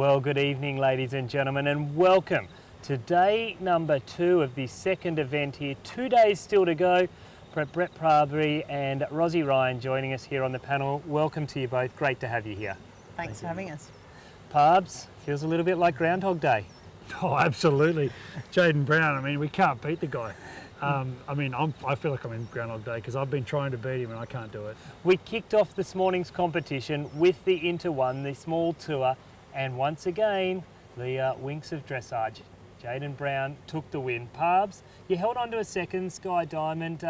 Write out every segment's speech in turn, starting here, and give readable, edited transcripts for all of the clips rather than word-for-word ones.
Well, good evening, ladies and gentlemen, and welcome to day number 2 of the second event here. 2 days still to go. Brett Parbury and Rosie Ryan joining us here on the panel. Welcome to you both. Great to have you here. Thanks for having us. Parbs, feels a little bit like Groundhog Day. Oh, absolutely. Jayden Brown, I mean, we can't beat the guy. I feel like I'm in Groundhog Day because I've been trying to beat him and I can't do it. We kicked off this morning's competition with the Inter One, the small tour, and once again, the Winks of Dressage. Jayden Brown took the win. Parbs, you held on to a second, Sky Diamond.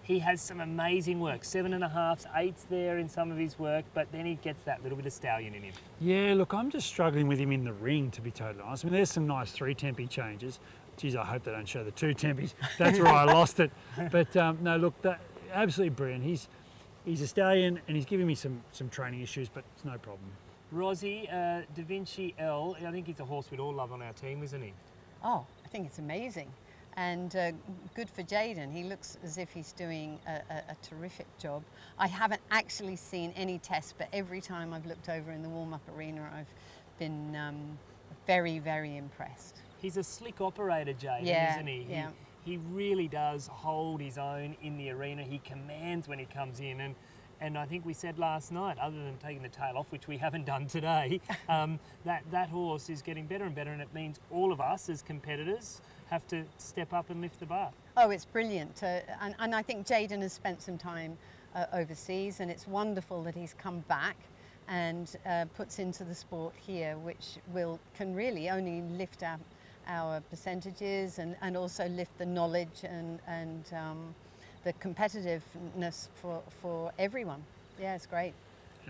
He has some amazing work, 7.5s, 8s there in some of his work, but then he gets that little bit of stallion in him. Yeah, look, I'm just struggling with him in the ring, to be totally honest. I mean, there's some nice 3 tempi changes. Geez, I hope they don't show the 2 tempies. That's where I lost it. But no, look, absolutely brilliant. He's a stallion and he's giving me some training issues, but it's no problem. Rosie, Da Vinci L, I think he's a horse we'd all love on our team, isn't he? Oh, I think it's amazing. And good for Jayden. He looks as if he's doing a terrific job. I haven't actually seen any tests, but every time I've looked over in the warm-up arena, I've been very, very impressed. He's a slick operator, Jayden, isn't he? Yeah. He really does hold his own in the arena. He commands when he comes in. And I think we said last night, other than taking the tail off, which we haven't done today, that horse is getting better and better, and it means all of us as competitors have to step up and lift the bar. Oh, it's brilliant. And I think Jayden has spent some time overseas, and it's wonderful that he's come back and puts into the sport here, which can really only lift our percentages and also lift the knowledge and the competitiveness for everyone. Yeah, it's great.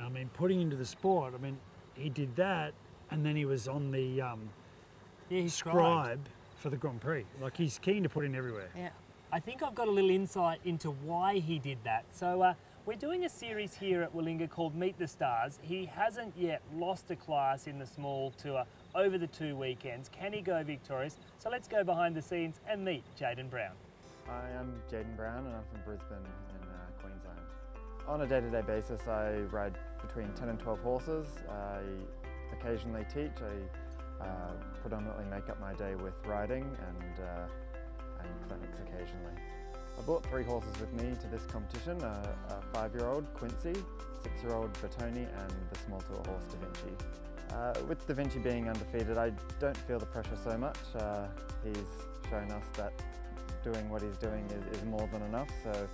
I mean, putting into the sport, I mean, he did that and then he was on the scribe for the Grand Prix. Like, he's keen to put in everywhere. Yeah. I think I've got a little insight into why he did that. So we're doing a series here at Willinga called Meet the Stars. He hasn't yet lost a class in the small tour over the 2 weekends. Can he go victorious? So let's go behind the scenes and meet Jayden Brown. Hi, I'm Jayden Brown and I'm from Brisbane in Queensland. On a day-to-day basis, I ride between 10 and 12 horses. I occasionally teach. I predominantly make up my day with riding and clinics occasionally. I brought 3 horses with me to this competition, a 5-year-old Quincy, 6-year-old Bertoni and the small tour horse Da Vinci. With Da Vinci being undefeated, I don't feel the pressure so much. He's shown us that doing what he's doing is more than enough, so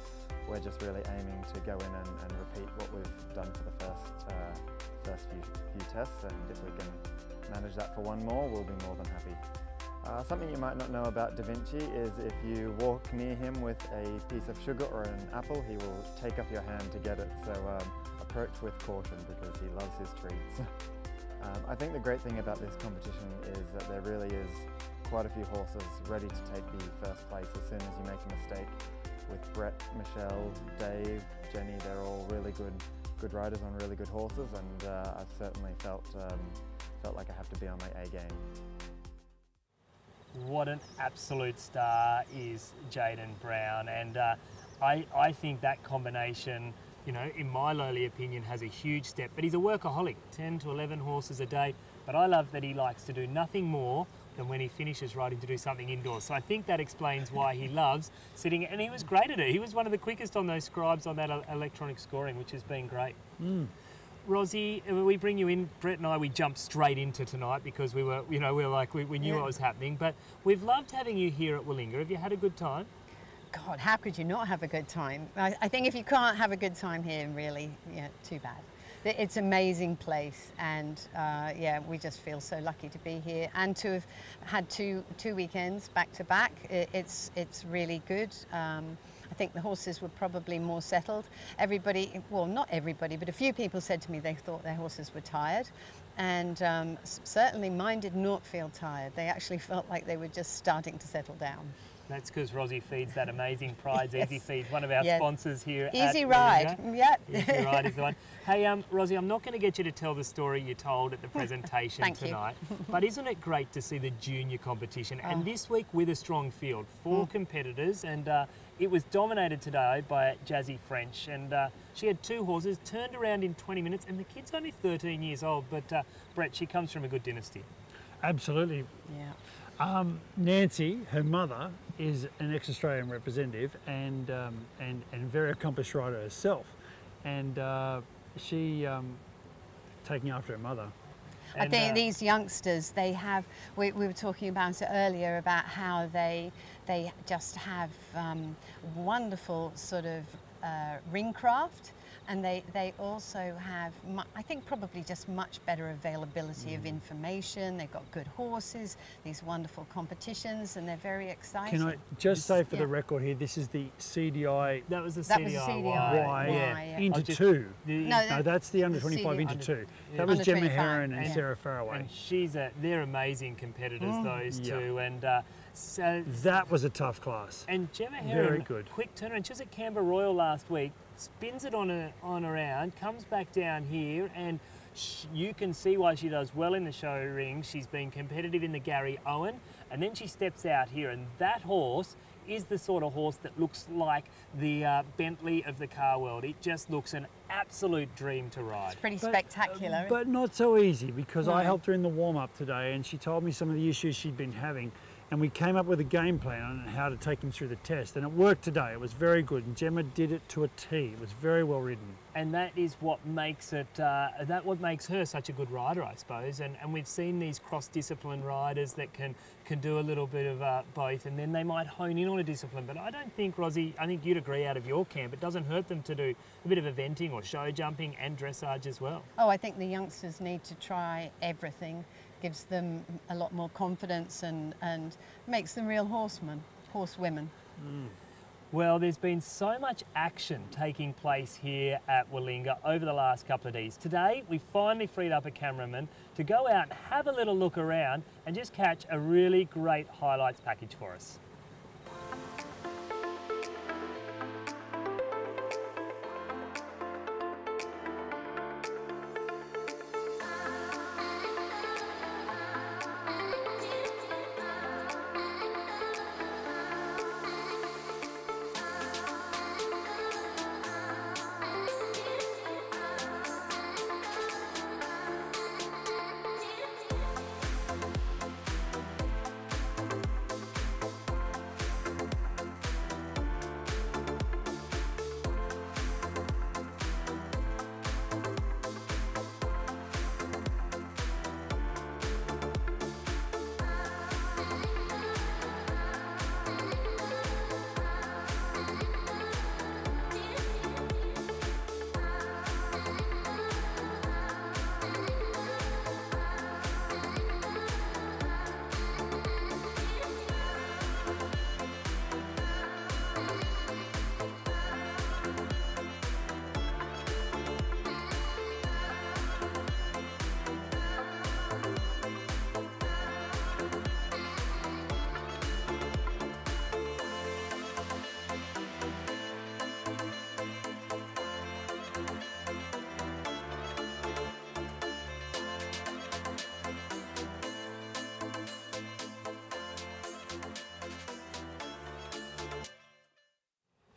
we're just really aiming to go in and repeat what we've done for the first few tests, and if we can manage that for one more, we'll be more than happy. Something you might not know about Da Vinci is if you walk near him with a piece of sugar or an apple, he will take off your hand to get it, so approach with caution because he loves his treats. I think the great thing about this competition is that there really is quite a few horses ready to take the first place as soon as you make a mistake. With Brett, Michelle, Dave, Jenny, they're all really good riders on really good horses, and I've certainly felt like I have to be on my A game. What an absolute star is Jayden Brown, and I think that combination, you know, in my lowly opinion, has a huge step. But he's a workaholic, 10 to 11 horses a day. But I love that he likes to do nothing more than when he finishes riding to do something indoors. So I think that explains why he loves sitting, and he was great at it. He was one of the quickest on those scribes on that electronic scoring, which has been great. Rosie, we bring you in. Brett and I, we jumped straight into tonight because we were, we knew what was happening. But we've loved having you here at Willinga. Have you had a good time? God, how could you not have a good time? I think if you can't have a good time here, really, yeah, too bad. It's an amazing place, and yeah, we just feel so lucky to be here and to have had two weekends back to back. It's really good. I think the horses were probably more settled. Everybody, well, not everybody, but a few people said to me they thought their horses were tired, and certainly mine did not feel tired. They actually felt like they were just starting to settle down. That's because Rosie feeds that amazing Prize Yes. Easy Feed, one of our Yes. sponsors here at Easy ride. Warringah. Yep. Easy Ride is the one. Hey, Rosie, I'm not going to get you to tell the story you told at the presentation Thank you. tonight, but isn't it great to see the junior competition? Oh. And this week with a strong field, 4 competitors, and it was dominated today by Jazzy French, and she had 2 horses, turned around in 20 minutes, and the kid's only 13 years old, but Brett, she comes from a good dynasty. Absolutely. Yeah. Nancy, her mother, is an ex-Australian representative and very accomplished rider herself, and she taking after her mother. I And, think these youngsters, they have, we were talking about it earlier about how they just have wonderful sort of ring craft, and they also have, I think probably just much better availability of information. They've got good horses, these wonderful competitions, and they're very exciting. Can I just say for yeah. the record here, this is the CDI that was the That was the CDI. CDI. Y Yeah. into I'll just- 2. No, No, that's the under the 25 into CDI. 2. Yeah. That was Under Gemma 25, Heron and yeah. Sarah Faraway. And they're amazing competitors, those Yeah. two. And so, That was a tough class. and Gemma Very Heron, good. quick turnaround. She was at Canberra Royal last week, spins it on around, comes back down here, and you can see why she does well in the show ring. She's been competitive in the Gary Owen, and then she steps out here, and that horse is the sort of horse that looks like the Bentley of the car world. It just looks an absolute dream to ride. Pretty spectacular. But not so easy, because I No. helped her in the warm-up today and she told me some of the issues she'd been having, and we came up with a game plan on how to take him through the test, and it worked today. It was very good, and Gemma did it to a T. It was very well ridden. And that is what makes it, what makes her such a good rider, I suppose. And we've seen these cross-discipline riders that can do a little bit of both, and then they might hone in on a discipline. But I don't think, Rosie, I think you'd agree out of your camp, it doesn't hurt them to do a bit of eventing or show jumping and dressage as well. Oh, I think the youngsters need to try everything. Gives them a lot more confidence and makes them real horsewomen. Well, there's been so much action taking place here at Warringah over the last couple of days. Today, we finally freed up a cameraman to go out and have a little look around and just catch a really great highlights package for us.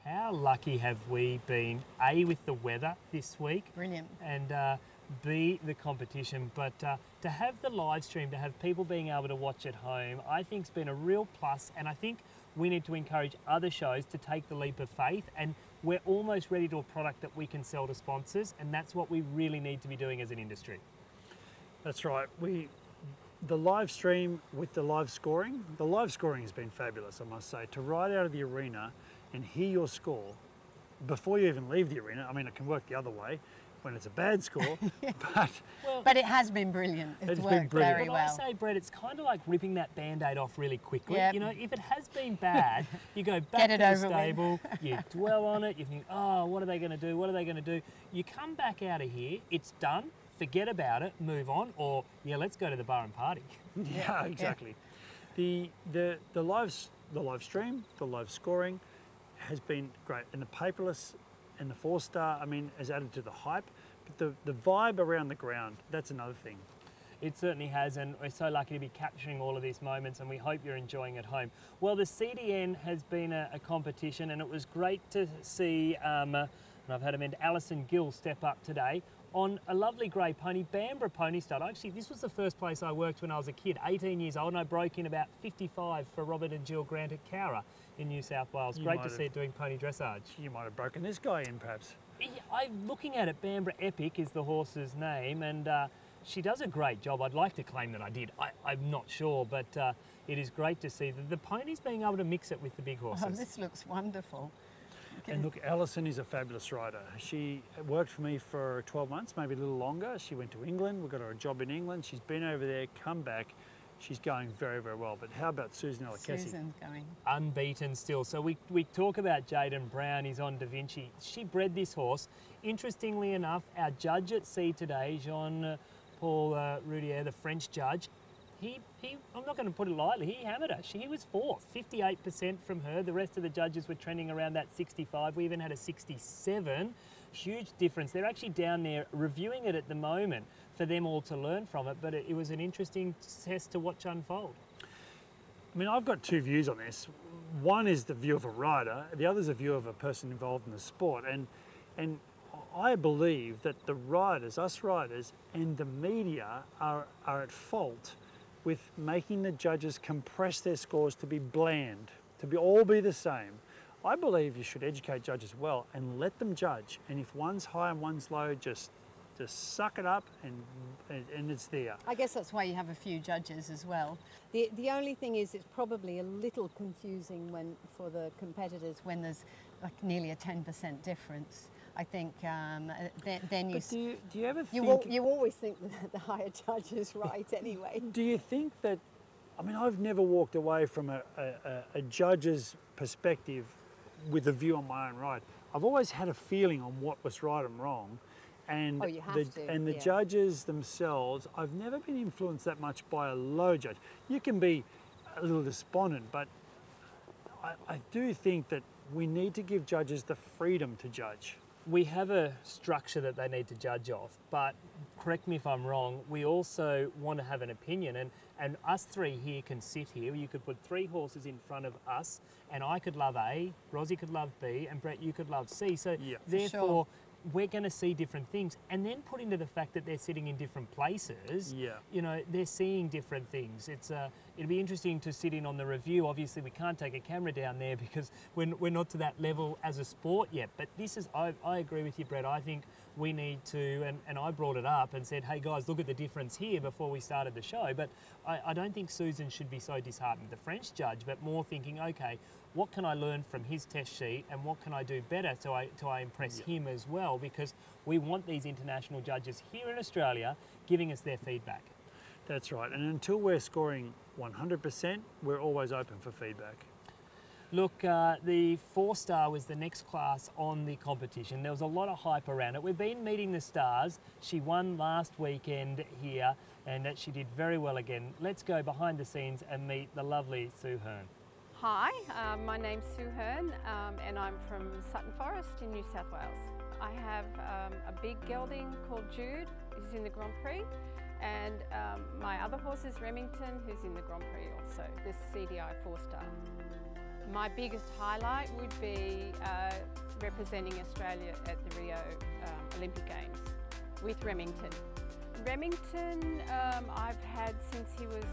How lucky have we been, A, with the weather this week, Brilliant. and B, the competition, but to have the live stream, to have people being able to watch at home, I think has been a real plus, and I think we need to encourage other shows to take the leap of faith, and we're almost ready to a product that we can sell to sponsors, and that's what we really need to be doing as an industry. That's right. The live stream with the live scoring has been fabulous, I must say. To ride out of the arena and hear your score before you even leave the arena, I mean, it can work the other way when it's a bad score, But it has been brilliant. It's It's been worked brilliant. very But well. I say, Brett, it's kind of like ripping that Band-Aid off really quickly. Yep. You know, if it has been bad, you go back Get to it the over with. stable, you dwell on it, you think, oh, what are they going to do? What are they going to do? You come back out of here, it's done, forget about it, move on, or, yeah, let's go to the bar and party. Yeah, exactly. The live stream, the live scoring has been great, and the paperless and the 4-star, I mean, has added to the hype. But the vibe around the ground, that's another thing. It certainly has, and we're so lucky to be capturing all of these moments, and we hope you're enjoying at home. Well, the CDN has been a competition, and it was great to see, and I've had a mention, Alison Gill step up today on a lovely grey pony, Bamborough Pony Stud. Actually, this was the first place I worked when I was a kid, 18 years old, and I broke in about 55 for Robert and Jill Grant at Cowra in New South Wales. Great to see it doing pony dressage. You might have broken this guy in, perhaps. I'm looking at it, Bamborough Epic is the horse's name, and she does a great job. I'd like to claim that I did. I'm not sure, but it is great to see the ponies being able to mix it with the big horses. Oh, this looks wonderful. And look, Alison is a fabulous rider. She worked for me for 12 months, maybe a little longer. She went to England. We got her a job in England. She's been over there, come back. She's going very, very well. But how about Susan Alakessi? Susan's going Unbeaten still. So we talk about Jaden Brown. He's on Da Vinci. She bred this horse. Interestingly enough, our judge at C today, Jean-Paul Roudier, the French judge, I'm not going to put it lightly, he hammered her. He was fourth, 58% from her. The rest of the judges were trending around that 65. We even had a 67. Huge difference. They're actually down there reviewing it at the moment for them all to learn from it, but it was an interesting test to watch unfold. I mean, I've got two views on this. One is the view of a rider, the other is a view of a person involved in the sport. And I believe that the riders, us riders, and the media are at fault with making the judges compress their scores to be bland, to all be the same. I believe you should educate judges well and let them judge. And if one's high and one's low, just suck it up and it's there. I guess that's why you have a few judges as well. The only thing is it's probably a little confusing for the competitors when there's like nearly a 10% difference. I think then you... But do you ever think... You always think that the higher judge is right anyway. Do you think that... I mean, I've never walked away from a judge's perspective with a view on my own ride. I've always had a feeling on what was right and wrong. And you have to. And the judges themselves, I've never been influenced that much by a low judge. You can be a little despondent, but I do think that we need to give judges the freedom to judge. We have a structure that they need to judge off, but correct me if I'm wrong, we also want to have an opinion, and us three here can sit here. You could put 3 horses in front of us, and I could love A, Rosie could love B, and Brett, you could love C. So therefore, we're going to see different things, and then put into the fact that they're sitting in different places. You know, they're seeing different things. It'll be interesting to sit in on the review. Obviously, we can't take a camera down there because we're not to that level as a sport yet. But this is, I agree with you, Brett. I think we need to, and I brought it up and said, hey guys, look at the difference here before we started the show. But I don't think Susan should be so disheartened, the French judge, but more thinking, okay, what can I learn from his test sheet and what can I do better so I impress him as well, because we want these international judges here in Australia giving us their feedback. That's right, and until we're scoring 100%, we're always open for feedback. Look, the 4-star was the next class on the competition. There was a lot of hype around it. We've been meeting the stars. She won last weekend here and she did very well again. Let's go behind the scenes and meet the lovely Sue Hearn. Hi, my name's Sue Hearn and I'm from Sutton Forest in New South Wales. I have a big gelding called Jude, who's in the Grand Prix, and my other horse is Remington, who's in the Grand Prix also, this CDI 4-star. My biggest highlight would be representing Australia at the Rio Olympic Games with Remington. Remington I've had since he was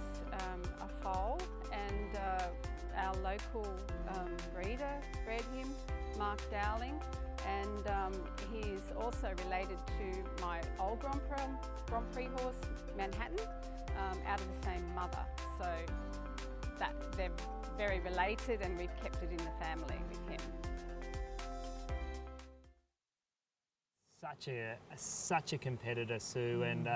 a foal, and our local breeder bred him, Mark Dowling, and he's also related to my old Grand Prix horse, Manhattan, out of the same mother. So that they're very related, and we've kept it in the family with him. Such a competitor, Sue, and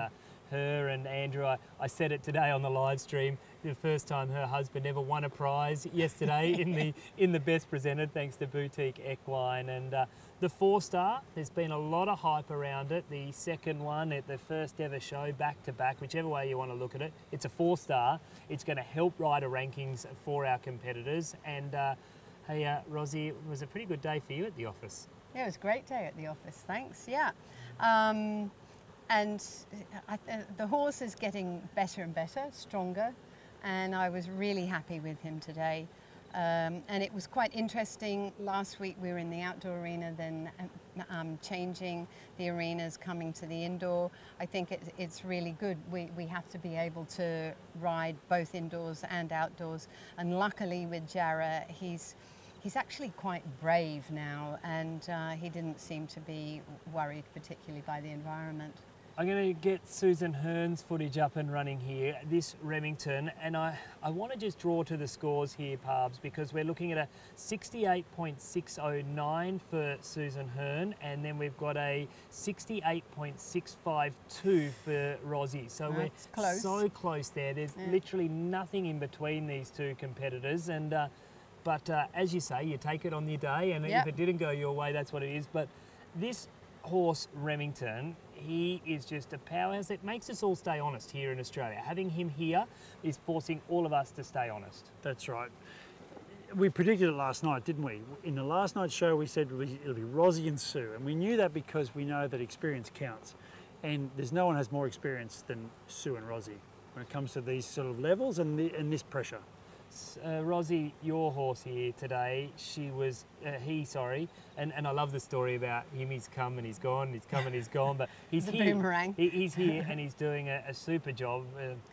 her and Andrew, I said it today on the live stream, the first time her husband ever won a prize yesterday in the best presented, thanks to Boutique Equine. And the 4-star, there's been a lot of hype around it. The second one at the first ever show, back to back, whichever way you want to look at it, it's a 4-star. It's going to help rider rankings for our competitors. And hey, Rosie, it was a pretty good day for you at the office. Yeah, it was a great day at the office, thanks. Yeah. And the horse is getting better and better, stronger, and I was really happy with him today. And it was quite interesting. Last week we were in the outdoor arena, then changing the arenas, coming to the indoor. I think it's really good. We have to be able to ride both indoors and outdoors. And luckily with Jarrah, he's actually quite brave now, and he didn't seem to be worried particularly by the environment. I'm going to get Susan Hearn's footage up and running here, this Remington, and I want to just draw to the scores here, Parbs, because we're looking at a 68.609 for Susan Hearn, and then we've got a 68.652 for Rosie. So we're close. So close there. There's literally nothing in between these two competitors, and but as you say, you take it on your day, and if it didn't go your way, that's what it is. But this horse, Remington, he is just a powerhouse. It makes us all stay honest here in Australia. Having him here is forcing all of us to stay honest. That's right. We predicted it last night, didn't we? In the last night's show, we said it'll be Rosie and Sue, and we knew that because we know that experience counts. And there's no one has more experience than Sue and Rosie when it comes to these sort of levels and this pressure. Rosie, your horse here today, and I love the story about him. He's come and he's gone, he's come and he's gone, but he's the here. Boomerang. He's here and he's doing a super job.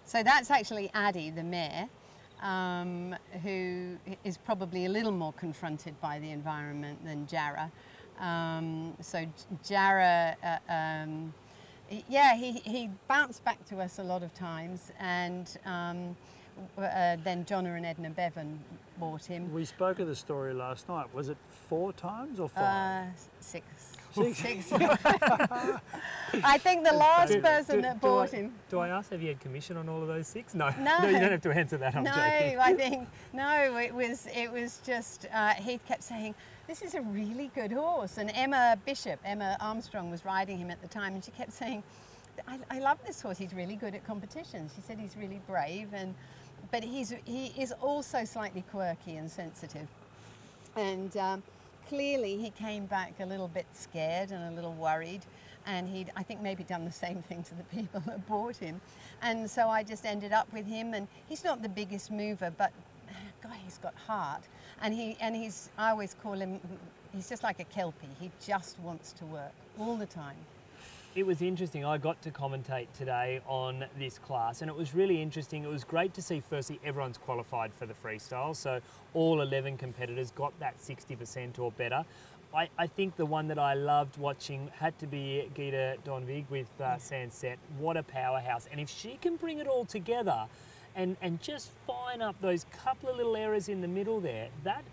So that's actually Addie, the mare, who is probably a little more confronted by the environment than Jarrah. So Jarrah, he bounced back to us a lot of times, and then Jonna and Edna Bevan bought him. We spoke of the story last night. Was it 4 times or 5? 6. 6. I think the last person that bought him. Do I ask, have you had commission on all of those 6? No. No, No, you don't have to answer that. I'm joking. I think it was just Heath kept saying, this is a really good horse, and Emma Armstrong was riding him at the time, and she kept saying, I love this horse. He's really good at competition. She said he's really brave, but he is also slightly quirky and sensitive. And clearly he came back a little bit scared and a little worried, and he'd, I think, maybe done the same thing to the people that bought him. And so I just ended up with him, and he's not the biggest mover, but God, he's got heart. And he's, I always call him, he's just like a Kelpie. He just wants to work all the time. It was interesting. I got to commentate today on this class, and it was really interesting. It was great to see, firstly, everyone's qualified for the freestyle, so all 11 competitors got that 60% or better. I think the one that I loved watching had to be Gita Donvig with Sanset. What a powerhouse. And if she can bring it all together and just fine up those couple of little errors in the middle there, that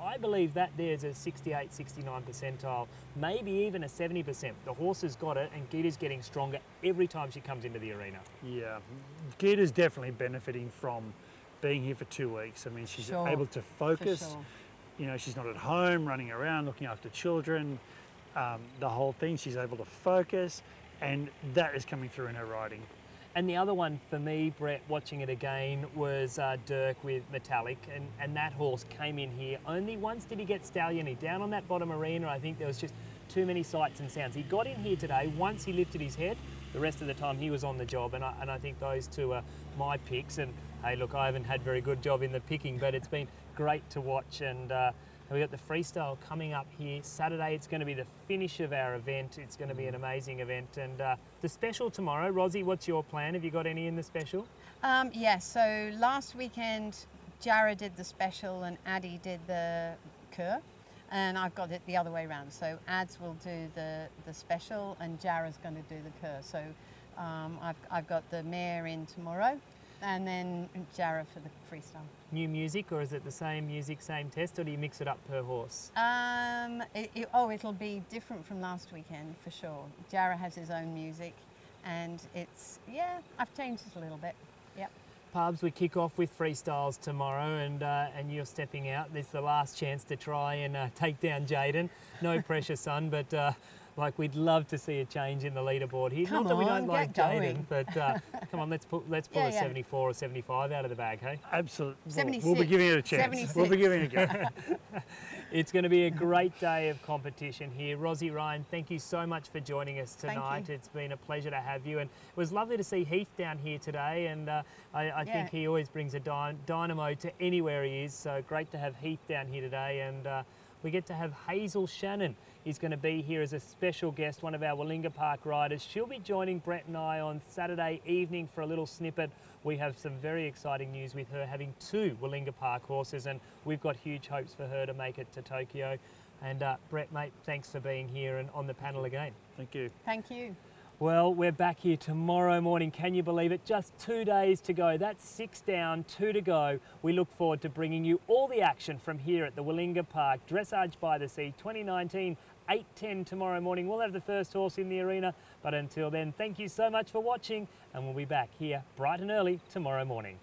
I believe that there's a 68, 69 percentile, maybe even a 70%. The horse has got it, and Gita's getting stronger every time she comes into the arena. Yeah, Gita's definitely benefiting from being here for 2 weeks. I mean, she's able to focus. For sure. You know, she's not at home running around looking after children. The whole thing, she's able to focus, and that is coming through in her riding. And the other one for me, Brett, watching it again, was Dirk with Metallic, and that horse came in here. Only once did he get stallion-y. Down on that bottom arena, I think there was just too many sights and sounds. He got in here today, once he lifted his head, the rest of the time he was on the job, and I think those two are my picks. And hey, look, I haven't had very good job in the picking, but it's been great to watch. And we got the freestyle coming up here Saturday. It's going to be the finish of our event. It's going to be an amazing event. And the special tomorrow, Rosie, what's your plan? Have you got any in the special? Yes, so last weekend Jarrah did the special and Addie did the Cur, and I've got it the other way around. So Ads will do the special and Jarrah's going to do the Cur. So I've got the mare in tomorrow, and then Jarrah for the freestyle. New music, or is it the same music, same test, or do you mix it up per horse? It'll be different from last weekend for sure. Jarrah has his own music, and it's, yeah, I've changed it a little bit. Yep. Pubs, we kick off with freestyles tomorrow, and you're stepping out. This is the last chance to try and take down Jayden. No pressure, son, but like we'd love to see a change in the leaderboard here. Come Not that we on, don't like get Jayden, going. but come on, let's pull Yeah, a yeah. 74 or 75 out of the bag, hey? Absolutely. We'll 76. be giving it a chance. 76. We'll be giving it a go. It's going to be a great day of competition here. Rosie, Ryan, thank you so much for joining us Thank tonight. you. It's been a pleasure to have you, and it was lovely to see Heath down here today, and I Yeah. think he always brings a dynamo to anywhere he is, so great to have Heath down here today, and we get to have Hazel Shannon. Is going to be here as a special guest, one of our Willinga Park riders. She'll be joining Brett and I on Saturday evening for a little snippet. We have some very exciting news with her having 2 Willinga Park horses, and we've got huge hopes for her to make it to Tokyo. And Brett, mate, thanks for being here and on the panel again. Thank you. Thank you. Well, we're back here tomorrow morning. Can you believe it? Just 2 days to go. That's 6 down, 2 to go. We look forward to bringing you all the action from here at the Willinga Park Dressage by the Sea 2019, 8:10 tomorrow morning. We'll have the first horse in the arena. But until then, thank you so much for watching, and we'll be back here bright and early tomorrow morning.